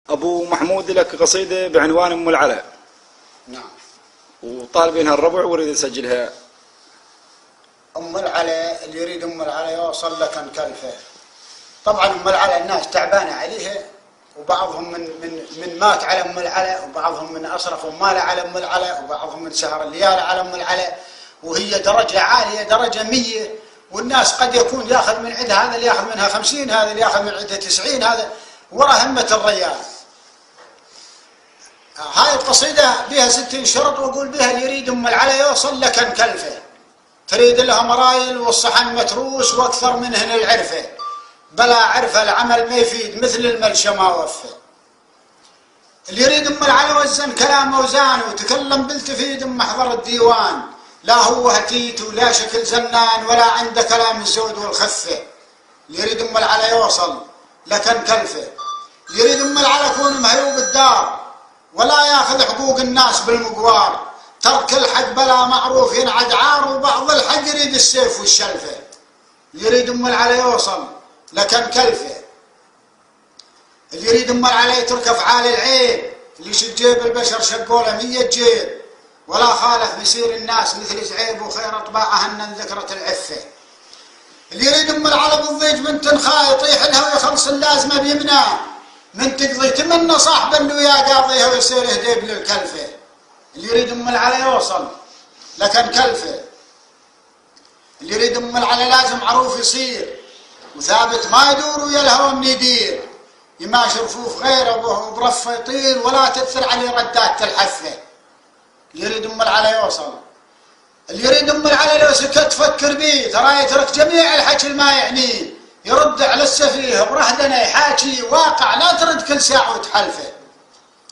أبو محمود لك قصيدة بعنوان أم العلاء. نعم. وطالبينها الربع ويريد يسجلها. أم العلاء اللي يريد أم العلاء يوصل لكن كلفه. طبعا أم العلاء الناس تعبانة عليها، وبعضهم من مات على أم العلاء، وبعضهم من أصرفوا مال على أم العلاء، وبعضهم من سهر الليالي على أم العلاء، وهي درجة عالية درجة 100، والناس قد يكون ياخذ من عندها هذا اللي ياخذ منها 50، هذا اللي ياخذ من عندها 90، هذا ورا همة الريال. هاي القصيدة بها 60 شرط، وأقول بها اللي يريد أم العلاء يوصل لكن كلفه. تريد لها مرايل والصحن متروس وأكثر منهن العرفة، بلا عرفة العمل ما يفيد مثل الملشة ما وفى. اللي يريد أم العلاء وزن كلامه وزان، وتكلم بالتفيد محضر الديوان، لا هو هتيت ولا شكل زنان ولا عنده كلام الزود والخفة. اللي يريد أم العلاء يوصل لكن كلفه. اللي يريد أم العلاء يكون مهيوب الدار، ولا ياخذ حقوق الناس بالمقوار، ترك الحد بلا معروف ينعد عار، وبعض الحد يريد السيف والشلفه. اللي يريد أم العلاء يوصل لكن كلفه. اللي يريد أم العلاء يترك افعال العيب، اللي يشد جيب البشر شقوله 100 جيب، ولا خالف بيصير الناس مثل زعيب، وخير اطباعهن ذكرة العفه. اللي يريد أم العلاء بالضيج من تنخاه، يطيح لها ويخلص اللازمه بيمناه، من تقضي تمنى صاحب اللي وياه قاضيها ويصير هديب للكلفه. اللي يريد أم العلاء يوصل لكن كلفه. اللي يريد أم العلاء لازم معروف يصير، وثابت ما يدور ويا الهوى من يدير، يماشي رفوف غيره وبرفه يطير، ولا تأثر عليه ردات الحفه. اللي يريد أم العلاء يوصل. اللي يريد أم العلاء لو سكت تفكر بيه، ترى يترك جميع الحكي ما يعنيه، يرد على السفيه برهدنه يحاكي واقع، لا ترد كل ساعة وتحلفه.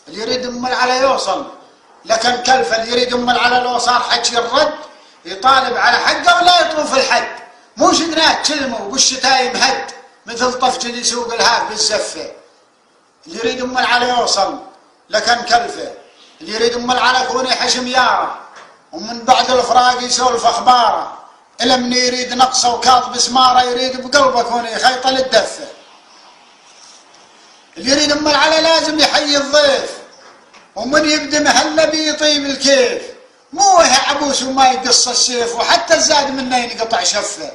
اللي يريد أم العلاء يوصل لكن كلفه. اللي يريد أم العلاء لو صار حكي الرد، يطالب على حقه ولا يطوف الحد، مو شقنات كلمه وبالشتايم هد، مثل طفج اللي يسوق الهاف بالزفه. اللي يريد أم العلاء يوصل لكن كلفه. اللي يريد أم العلاء يكون يحشم ياره، ومن بعد الفراق يسولف اخباره، إلا من يريد نقصه وكاظب سماره، يريد بقلبه يكون يخيط للدفه. اللي يريد أم العلاء لازم يحيي الضيف، ومن يبدي مهله بيطيب الكيف، مو عبوس وما يقص السيف، وحتى الزاد منه ينقطع شفه.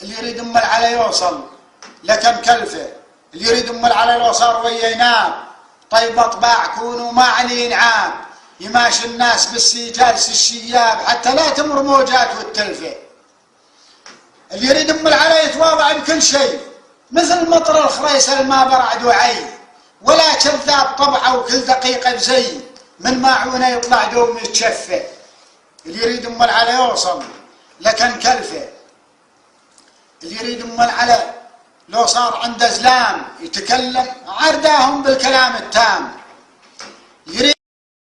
اللي يريد أم العلاء يوصل لكن كلفه. اللي يريد أم العلاء لو صار ويا ينام، طيب اطباع كونوا ما عليه انعام، يماشي الناس بالسجالس الشياب، حتى لا تمر موجات والتلفه. اللي يريد أم العلاء يتواضع بكل شيء، مثل مطر الخريصة ما برعد وعي، ولا كذاب طبعه وكل دقيقة بزي، من ماعونه يطلع دوم يتشفى. اللي يريد أم العلاء يوصل لكن كلفه. اللي يريد أم العلاء لو صار عنده زلام، يتكلم عرداهم بالكلام التام. يريد